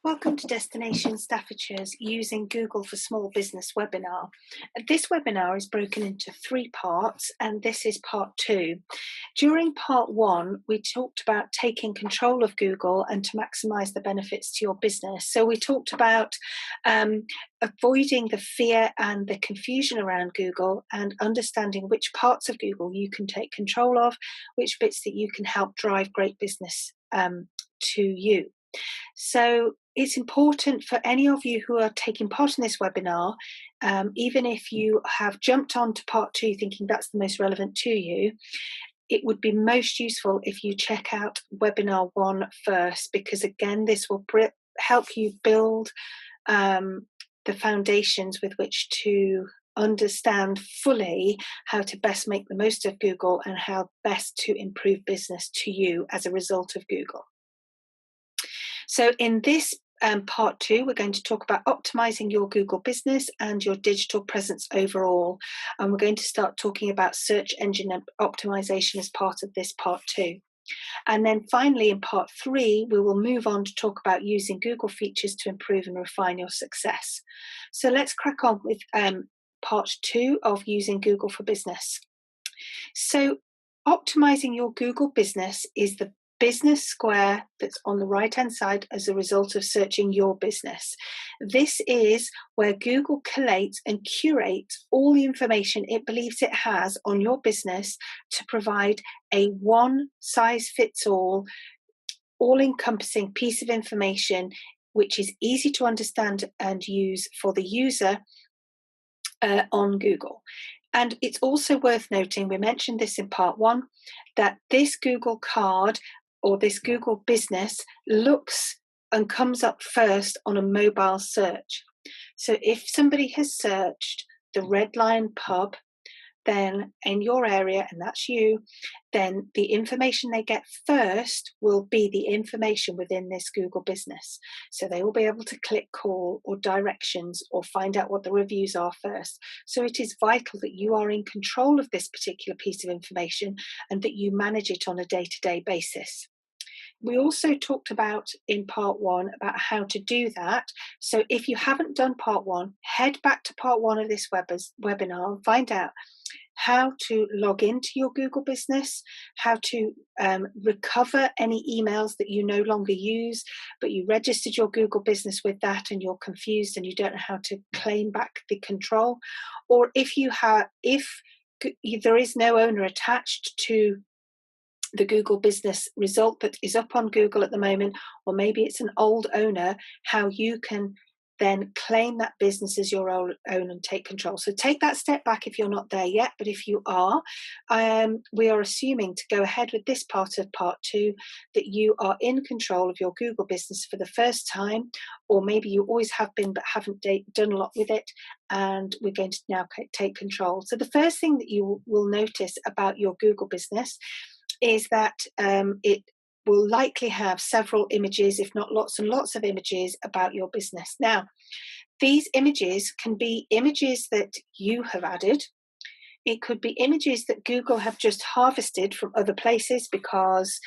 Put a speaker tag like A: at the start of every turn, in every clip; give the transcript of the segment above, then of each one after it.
A: Welcome to Destination Staffordshire's Using Google for Small Business webinar. This webinar is broken into three parts, and this is part two. During part one, we talked about taking control of Google and to maximise the benefits to your business. So we talked about avoiding the fear and the confusion around Google and understanding which parts of Google you can take control of, which bits that you can help drive great business to you. So it's important for any of you who are taking part in this webinar, even if you have jumped on to part two thinking that's the most relevant to you, it would be most useful if you check out webinar one first, because again, this will help you build the foundations with which to understand fully how to best make the most of Google and how best to improve business to you as a result of Google. So in this part two, we're going to talk about optimizing your Google business and your digital presence overall. And we're going to start talking about search engine optimization as part of this part two. And then finally, in part three, we will move on to talk about using Google features to improve and refine your success. So let's crack on with part two of using Google for business. So optimizing your Google business is the business square that's on the right hand side as a result of searching your business. This is where Google collates and curates all the information it believes it has on your business to provide a one size fits all encompassing piece of information which is easy to understand and use for the user on Google. And it's also worth noting, we mentioned this in part one, that this Google card or this Google business looks and comes up first on a mobile search. So if somebody has searched the Red Lion Pub, then in your area, and that's you, then the information they get first will be the information within this Google business. So they will be able to click call or directions or find out what the reviews are first. So it is vital that you are in control of this particular piece of information and that you manage it on a day-to-day basis. We also talked about in part one about how to do that. So if you haven't done part one, head back to part one of this webinar and find out how to log into your Google business, how to recover any emails that you no longer use, but you registered your Google business with that and you're confused and you don't know how to claim back the control. Or if there is no owner attached to the Google business result that is up on Google at the moment, or maybe it's an old owner, how you can then claim that business as your own and take control. So take that step back if you're not there yet, but if you are, we are assuming to go ahead with this part of part two, that you are in control of your Google business for the first time, or maybe you always have been but haven't done a lot with it, and we're going to now take control. So the first thing that you will notice about your Google business is that it will likely have several images, if not lots and lots of images about your business. Now, these images can be images that you have added. It could be images that Google have just harvested from other places because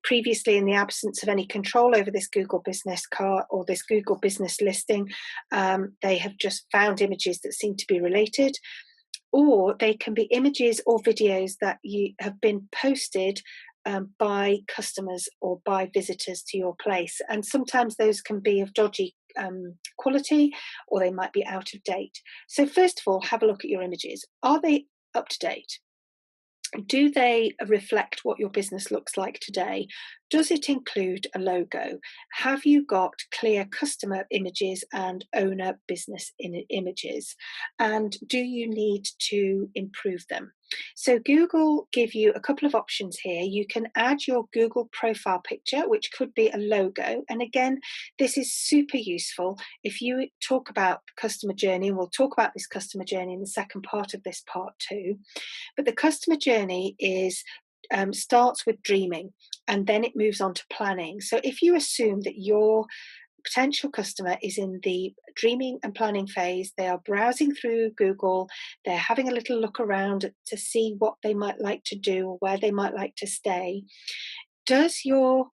A: previously in the absence of any control over this Google business card or this Google business listing, they have just found images that seem to be related. Or they can be images or videos that you have been posted by customers or by visitors to your place. And sometimes those can be of dodgy quality, or they might be out of date. So first of all, have a look at your images. Are they up to date? Do they reflect what your business looks like today? Does it include a logo? Have you got clear customer images and owner business images? And do you need to improve them? So Google give you a couple of options here. You can add your Google profile picture, which could be a logo. And again, this is super useful if you talk about the customer journey, and we'll talk about this customer journey in the second part of this part too. But the customer journey starts with dreaming, and then it moves on to planning. So if you assume that your potential customer is in the dreaming and planning phase, they are browsing through Google, they're having a little look around to see what they might like to do or where they might like to stay. Does your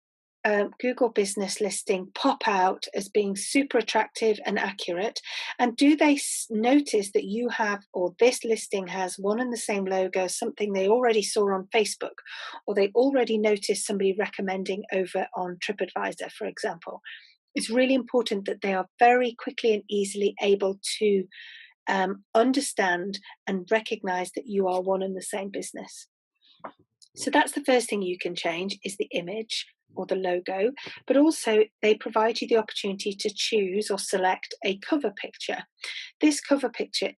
A: Google business listing pop out as being super attractive and accurate? And do they notice that you have, or this listing has one and the same logo, something they already saw on Facebook, or they already noticed somebody recommending over on TripAdvisor, for example? It's really important that they are very quickly and easily able to understand and recognize that you are one and the same business. So that's the first thing you can change, is the image or the logo, but also they provide you the opportunity to choose or select a cover picture. This cover picture,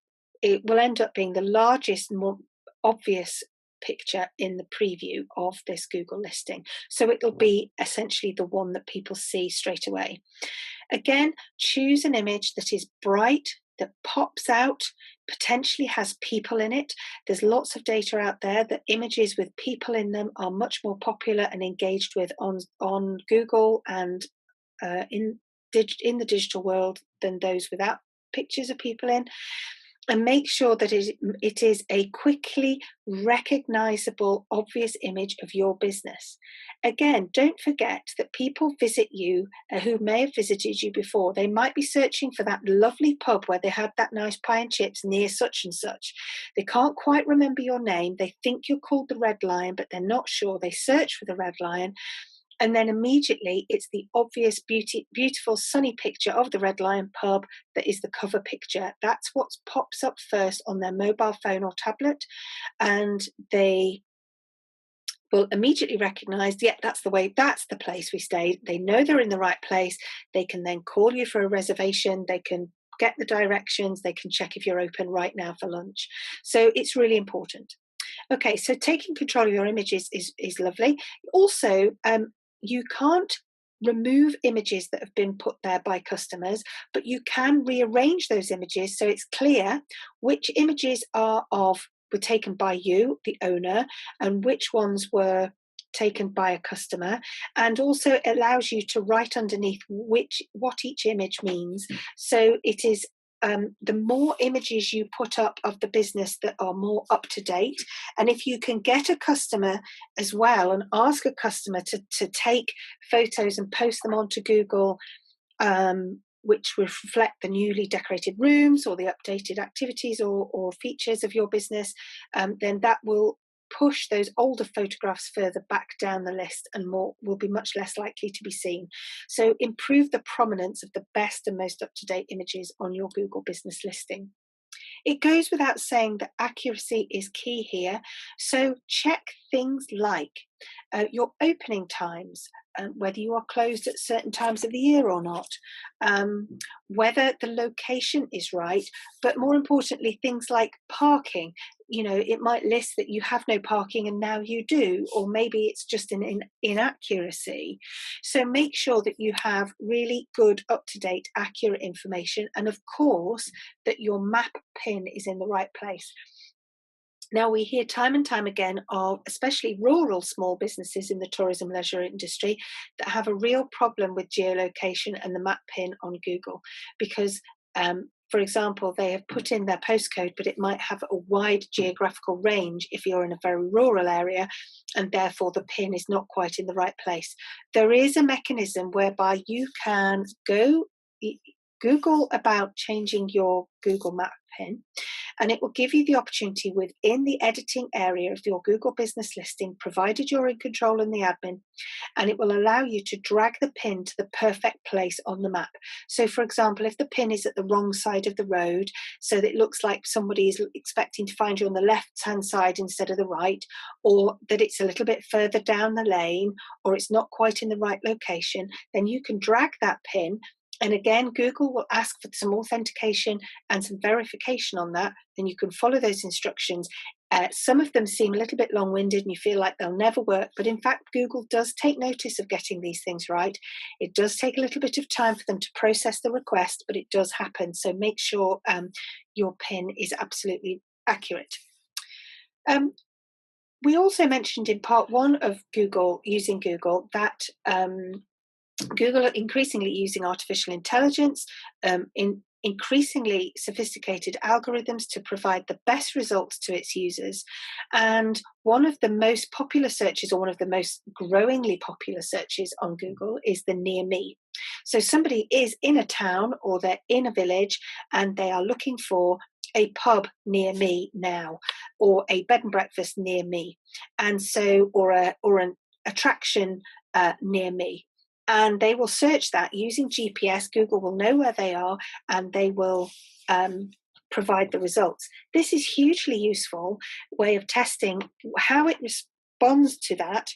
A: it will end up being the largest, more obvious picture in the preview of this Google listing. So it'll be essentially the one that people see straight away. Again, choose an image that is bright, that pops out, potentially has people in it. There's lots of data out there that images with people in them are much more popular and engaged with on Google and in the digital world than those without pictures of people in. And make sure that it is a quickly recognizable, obvious image of your business. Again, don't forget that people visit you who may have visited you before. They might be searching for that lovely pub where they had that nice pie and chips near such and such. They can't quite remember your name. They think you're called the Red Lion, but they're not sure. They search for the Red Lion. And then immediately it's the obvious, beautiful, sunny picture of the Red Lion pub that is the cover picture. That's what pops up first on their mobile phone or tablet. And they will immediately recognize, yeah, that's the place we stayed. They know they're in the right place. They can then call you for a reservation. They can get the directions. They can check if you're open right now for lunch. So it's really important. Okay, so taking control of your images is lovely. Also, you can't remove images that have been put there by customers, but you can rearrange those images so it's clear which images were taken by you, the owner, and which ones were taken by a customer. And also it allows you to write underneath what each image means. So it is the more images you put up of the business that are more up to date, and if you can get a customer as well and ask a customer to take photos and post them onto Google, which reflect the newly decorated rooms or the updated activities or features of your business, then that will push those older photographs further back down the list and will be much less likely to be seen. So improve the prominence of the best and most up-to-date images on your Google business listing. It goes without saying that accuracy is key here. So check things like your opening times, whether you are closed at certain times of the year or not, whether the location is right, but more importantly, things like parking. You know, it might list that you have no parking and now you do, or maybe it's just an inaccuracy. So make sure that you have really good, up-to-date, accurate information, and of course that your map pin is in the right place. Now, we hear time and time again of especially rural small businesses in the tourism leisure industry that have a real problem with geolocation and the map pin on Google because for example, they have put in their postcode, but it might have a wide geographical range if you're in a very rural area, and therefore the pin is not quite in the right place. There is a mechanism whereby you can Google about changing your Google Map pin, and it will give you the opportunity within the editing area of your Google business listing, provided you're in control in the admin, and it will allow you to drag the pin to the perfect place on the map. So for example, if the pin is at the wrong side of the road, so that it looks like somebody is expecting to find you on the left-hand side instead of the right, or that it's a little bit further down the lane, or it's not quite in the right location, then you can drag that pin. And again, Google will ask for some authentication and some verification on that. Then you can follow those instructions. Some of them seem a little bit long-winded and you feel like they'll never work. But in fact, Google does take notice of getting these things right. It does take a little bit of time for them to process the request, but it does happen. So make sure your PIN is absolutely accurate. We also mentioned in part one of using Google that Google are increasingly using artificial intelligence in increasingly sophisticated algorithms to provide the best results to its users. And one of the most popular searches, or one of the most growingly popular searches on Google, is the near me. So somebody is in a town or they're in a village and they are looking for a pub near me now, or a bed and breakfast near me, and so or an attraction near me. And they will search that using GPS. Google will know where they are, and they will provide the results. This is hugely useful way of testing how it responds to that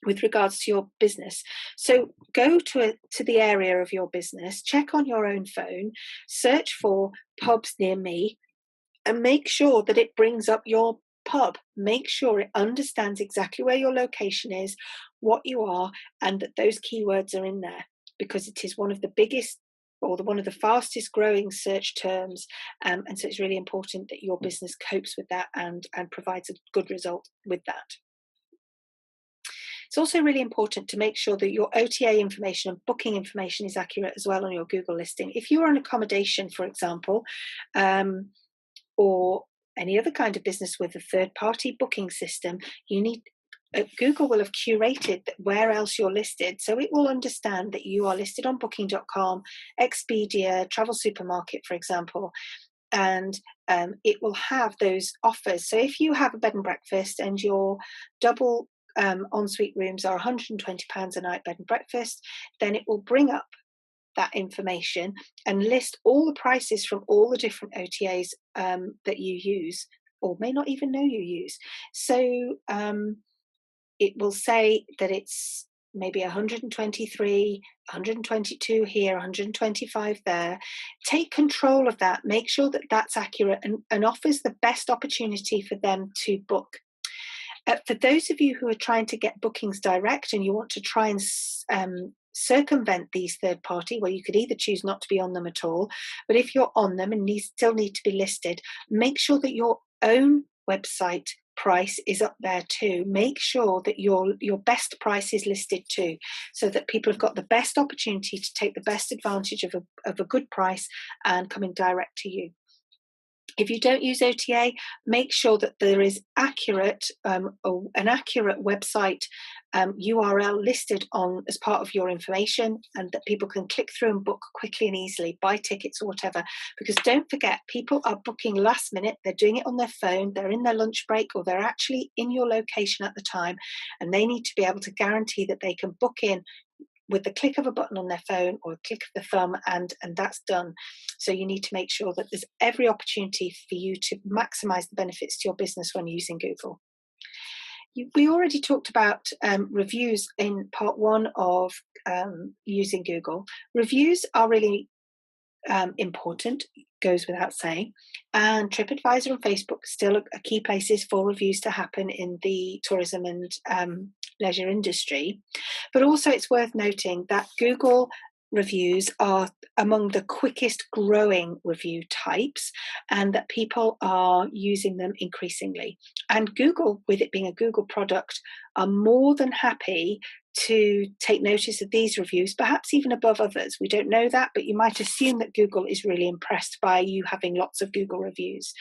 A: with regards to your business. So go to the area of your business, check on your own phone, search for pubs near me, and make sure that it brings up your pub. Make sure it understands exactly where your location is, what you are, and that those keywords are in there, because it is one of the biggest or one of the fastest growing search terms. And so it's really important that your business copes with that and provides a good result with that. It's also really important to make sure that your OTA information and booking information is accurate as well on your Google listing. If you're an accommodation, for example, or any other kind of business with a third-party booking system, you need Google will have curated where else you're listed, so it will understand that you are listed on Booking.com, Expedia, Travel Supermarket, for example, and it will have those offers. So if you have a bed and breakfast and your double ensuite rooms are £120 a night bed and breakfast, then it will bring up that information and list all the prices from all the different OTAs that you use, or may not even know you use. So it will say that it's maybe 123, 122 here, 125 there. Take control of that. Make sure that that's accurate and offers the best opportunity for them to book. For those of you who are trying to get bookings direct and you want to try and circumvent these third party, well, you could either choose not to be on them at all, but if you're on them and still need to be listed, make sure that your own website price is up there too. Make sure that your best price is listed too, so that people have got the best opportunity to take the best advantage of a good price and coming direct to you. If you don't use OTA, make sure that there is an accurate website URL listed on as part of your information, and that people can click through and book quickly and easily, buy tickets or whatever. Because don't forget, people are booking last minute. They're doing it on their phone, they're in their lunch break, or they're actually in your location at the time, and they need to be able to guarantee that they can book in with the click of a button on their phone or a click of the thumb, and that's done. So you need to make sure that there's every opportunity for you to maximize the benefits to your business when using Google. We already talked about reviews in part one of using Google. Reviews are really important, goes without saying, and TripAdvisor and Facebook still are key places for reviews to happen in the tourism and leisure industry. But also it's worth noting that Google reviews are among the quickest growing review types, and that people are using them increasingly. And Google, with it being a Google product, are more than happy to take notice of these reviews, perhaps even above others. We don't know that, but you might assume that Google is really impressed by you having lots of Google reviews.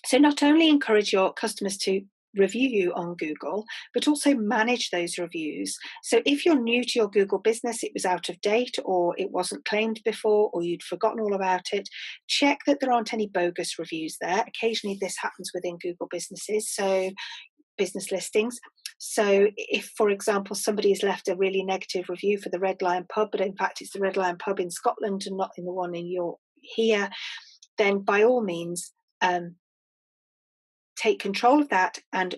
A: So not only encourage your customers to review you on Google, but also manage those reviews. So if you're new to your Google business, it was out of date, or it wasn't claimed before, or you'd forgotten all about it, check that there aren't any bogus reviews there. Occasionally this happens within Google businesses, so business listings. So if, for example, somebody has left a really negative review for the Red Lion pub, but in fact it's the Red Lion pub in Scotland and not in the one in here, then by all means take control of that, and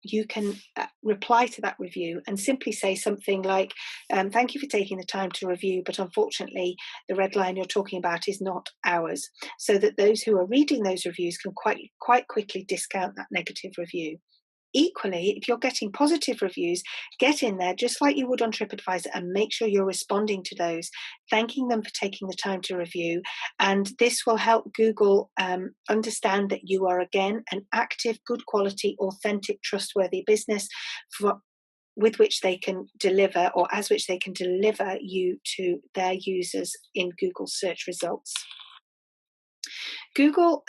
A: you can reply to that review and simply say something like, thank you for taking the time to review, but unfortunately the Red Lion you're talking about is not ours, so that those who are reading those reviews can quite quickly discount that negative review. Equally, if you're getting positive reviews, get in there just like you would on TripAdvisor and make sure you're responding to those, thanking them for taking the time to review. And this will help Google understand that you are, again, an active, good quality, authentic, trustworthy business with which they can deliver, or as which they can deliver you to their users in Google search results. Google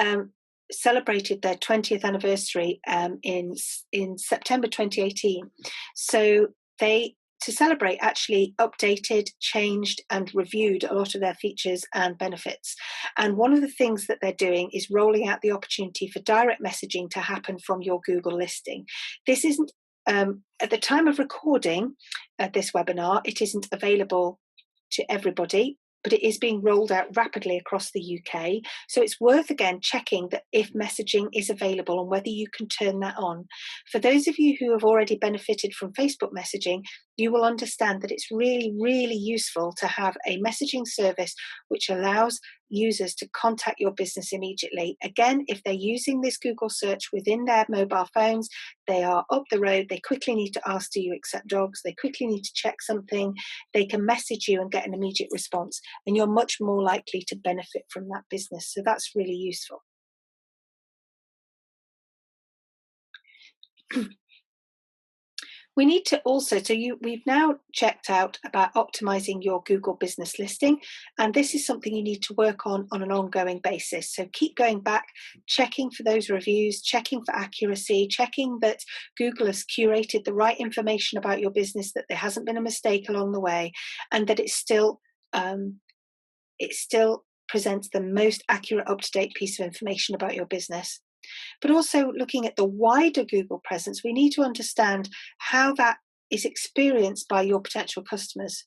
A: celebrated their 20th anniversary in September 2018. So they, to celebrate, actually updated, changed, and reviewed a lot of their features and benefits. And one of the things that they're doing is rolling out the opportunity for direct messaging to happen from your Google listing. This isn't, at the time of recording this webinar, it isn't available to everybody, but it is being rolled out rapidly across the UK. So it's worth, again, checking that if messaging is available and whether you can turn that on. For those of you who have already benefited from Facebook messaging, you will understand that it's really, really useful to have a messaging service which allows users to contact your business immediately. Again, if they're using this Google search within their mobile phones, they are up the road, they quickly need to ask, do you accept dogs? They quickly need to check something, they can message you and get an immediate response, and you're much more likely to benefit from that business. So that's really useful. We need to also, we've now checked out about optimizing your Google business listing, and this is something you need to work on an ongoing basis. So keep going back, checking for those reviews, checking for accuracy, checking that Google has curated the right information about your business, that there hasn't been a mistake along the way, and that it still presents the most accurate, up-to-date piece of information about your business. But also looking at the wider Google presence, we need to understand how that is experienced by your potential customers.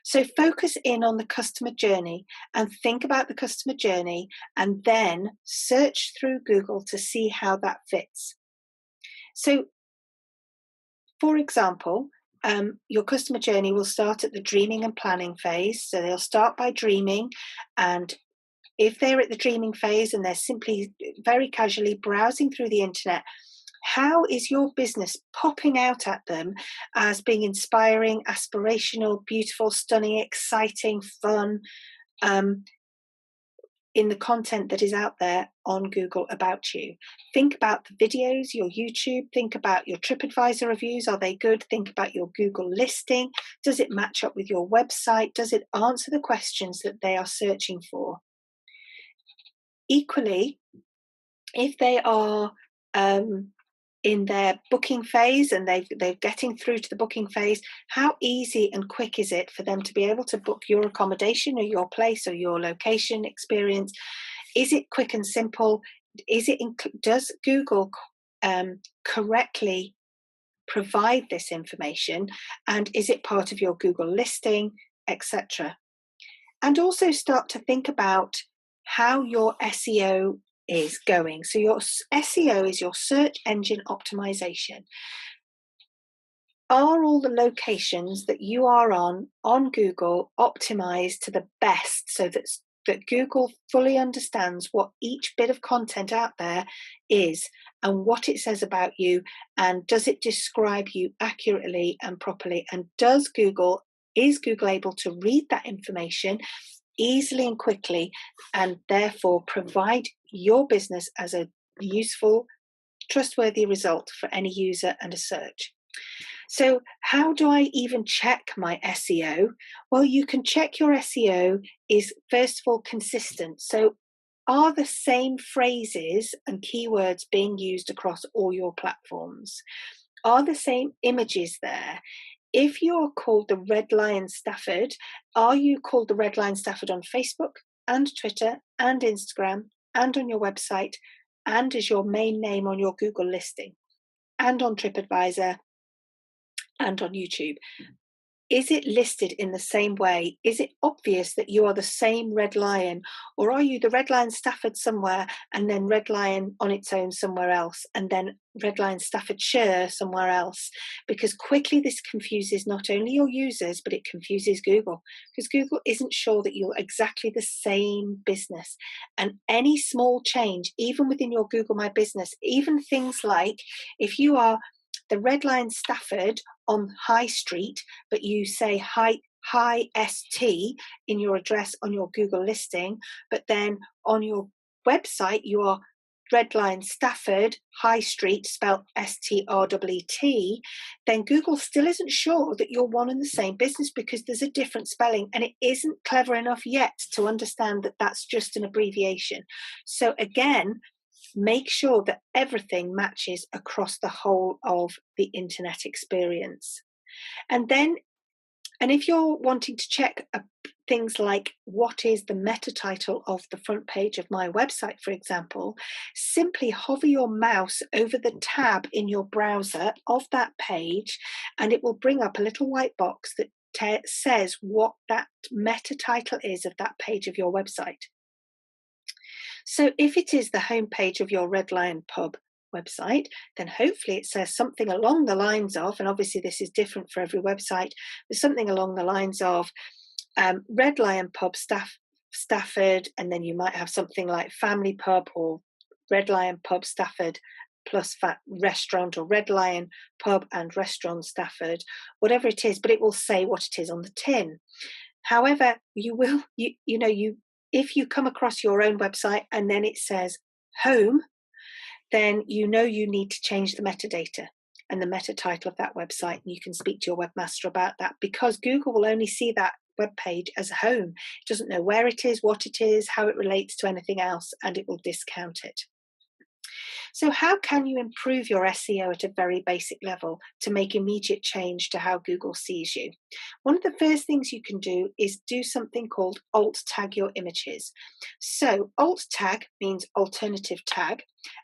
A: So focus in on the customer journey and think about the customer journey, and then search through Google to see how that fits. So, for example, your customer journey will start at the dreaming and planning phase. So they'll start by dreaming, and if they're at the dreaming phase and they're simply very casually browsing through the internet, how is your business popping out at them as being inspiring, aspirational, beautiful, stunning, exciting, fun, in the content that is out there on Google about you? Think about the videos, your YouTube, think about your TripAdvisor reviews. Are they good? Think about your Google listing. Does it match up with your website? Does it answer the questions that they are searching for? Equally, if they are in their booking phase and they're getting through to the booking phase, how easy and quick is it for them to be able to book your accommodation or your place or your location experience? Is it quick and simple? Does Google correctly provide this information, and is it part of your Google listing, etc.? And also start to think about how your SEO is going. So your SEO is your search engine optimization. Are all the locations that you are on Google optimized to the best, so that Google fully understands what each bit of content out there is and what it says about you, and does it describe you accurately and properly? And is Google able to read that information easily and quickly, and therefore provide your business as a useful, trustworthy result for any user and a search? So how do I even check my SEO? Well, you can check your SEO is, first of all, consistent. So are the same phrases and keywords being used across all your platforms? Are the same images there? If you're called the Red Lion Stafford, are you called the Red Lion Stafford on Facebook and Twitter and Instagram and on your website and as your main name on your Google listing and on TripAdvisor and on YouTube? Is it listed in the same way? Is it obvious that you are the same Red Lion? Or are you the Red Lion Stafford somewhere and then Red Lion on its own somewhere else, and then Red Lion Staffordshire somewhere else? Because quickly this confuses not only your users, but it confuses Google, because Google isn't sure that you're exactly the same business. And any small change, even within your Google My Business, even things like if you are the Red Lion Stafford on High Street, but you say High ST in your address on your Google listing, but then on your website you are Red Lion Stafford High Street, spelled STREET, then Google still isn't sure that you're one and the same business because there's a different spelling, and it isn't clever enough yet to understand that that's just an abbreviation. So again, make sure that everything matches across the whole of the internet experience. And if you're wanting to check things like what is the meta title of the front page of my website, for example, simply hover your mouse over the tab in your browser of that page, and it will bring up a little white box that says what that meta title is of that page of your website. So if it is the homepage of your Red Lion Pub website, then hopefully it says something along the lines of, and obviously this is different for every website, but something along the lines of Red Lion Pub Stafford, and then you might have something like Family Pub or Red Lion Pub Stafford plus restaurant, or Red Lion Pub and Restaurant Stafford, whatever it is, but it will say what it is on the tin. However, if you come across your own website and then it says home, then you need to change the metadata and the meta title of that website. And you can speak to your webmaster about that, because Google will only see that web page as home. It doesn't know where it is, what it is, how it relates to anything else, and it will discount it. So how can you improve your SEO at a very basic level to make immediate change to how Google sees you? One of the first things you can do is do something called alt tag your images. So alt tag means alternative tag.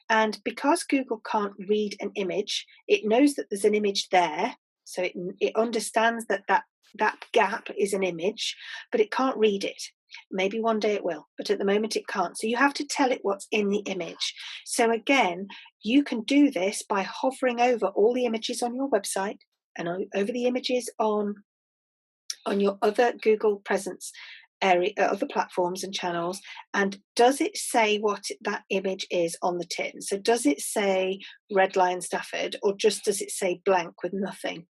A: And because Google can't read an image, it knows that there's an image there. So it understands that gap is an image, but it can't read it. Maybe one day it will, but at the moment it can't. So you have to tell it what's in the image. So again, you can do this by hovering over all the images on your website and over the images on your other Google presence area, other platforms and channels, and does it say what that image is on the tin? So does it say Red Lion Stafford, or just does it say blank with nothing?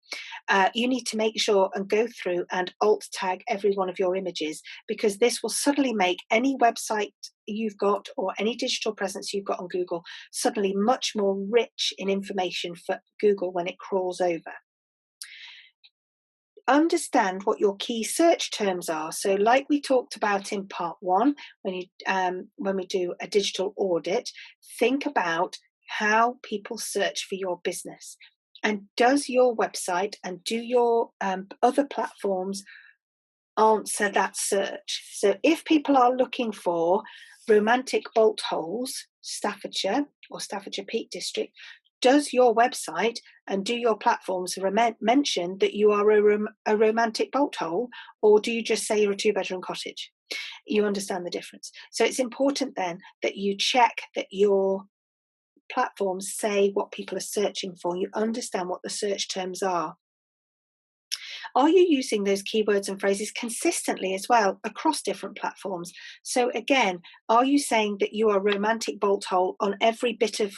A: You need to make sure and go through and alt tag every one of your images, because this will suddenly make any website you've got or any digital presence you've got on Google suddenly much more rich in information for Google when it crawls over. Understand what your key search terms are. So like we talked about in part one, when we do a digital audit, think about how people search for your business. And does your website and do your other platforms answer that search? So if people are looking for romantic bolt holes, Staffordshire or Staffordshire Peak District, does your website and do your platforms mention that you are a romantic bolt hole, or do you just say you're a 2-bedroom cottage? You understand the difference. So it's important then that you check that your platforms say what people are searching for. You understand what the search terms are. Are you using those keywords and phrases consistently as well across different platforms? So again, are you saying that you are a romantic bolt hole on every bit of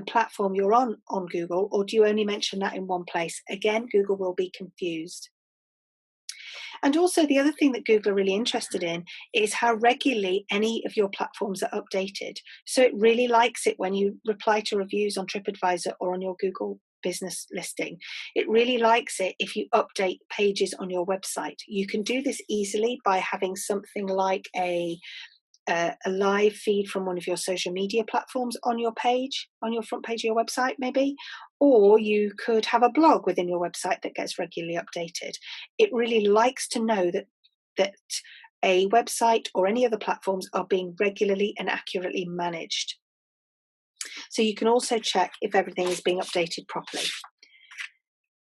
A: platform you're on Google, or do you only mention that in one place? Again, Google will be confused. And also the other thing that Google are really interested in is how regularly any of your platforms are updated. So it really likes it when you reply to reviews on TripAdvisor or on your Google business listing. It really likes it if you update pages on your website. You can do this easily by having something like a live feed from one of your social media platforms on your page, on your front page of your website maybe, or you could have a blog within your website that gets regularly updated. It really likes to know that a website or any other platforms are being regularly and accurately managed. So you can also check if everything is being updated properly.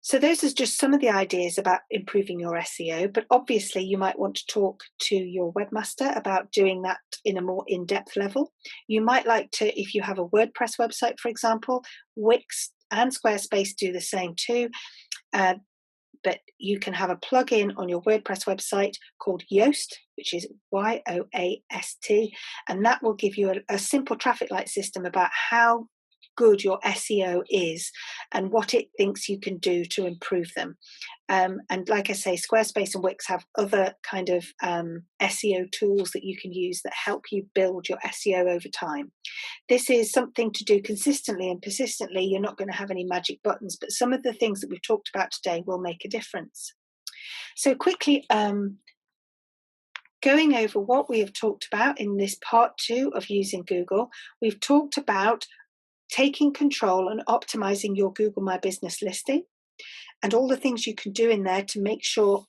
A: So those are just some of the ideas about improving your SEO, but obviously you might want to talk to your webmaster about doing that in a more in-depth level. You might like to, if you have a WordPress website, for example, Wix and Squarespace do the same too, but you can have a plugin on your WordPress website called Yoast, which is Yoast, and that will give you a simple traffic light system about how good your SEO is and what it thinks you can do to improve them. And like I say, Squarespace and Wix have other kind of SEO tools that you can use that help you build your SEO over time. This is something to do consistently and persistently. You're not going to have any magic buttons, but some of the things that we've talked about today will make a difference. So quickly, going over what we have talked about in this part 2 of using Google, we've talked about taking control and optimizing your Google My Business listing and all the things you can do in there to make sure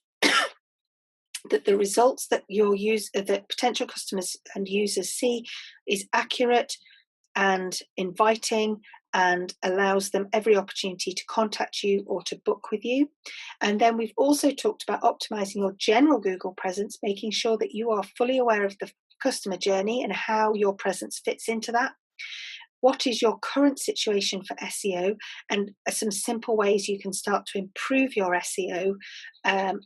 A: that the results that that potential customers and users see is accurate and inviting and allows them every opportunity to contact you or to book with you. And then we've also talked about optimizing your general Google presence, making sure that you are fully aware of the customer journey and how your presence fits into that. What is your current situation for SEO, and some simple ways you can start to improve your SEO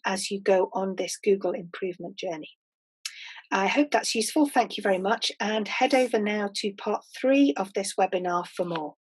A: as you go on this Google improvement journey. I hope that's useful. Thank you very much, and head over now to part 3 of this webinar for more.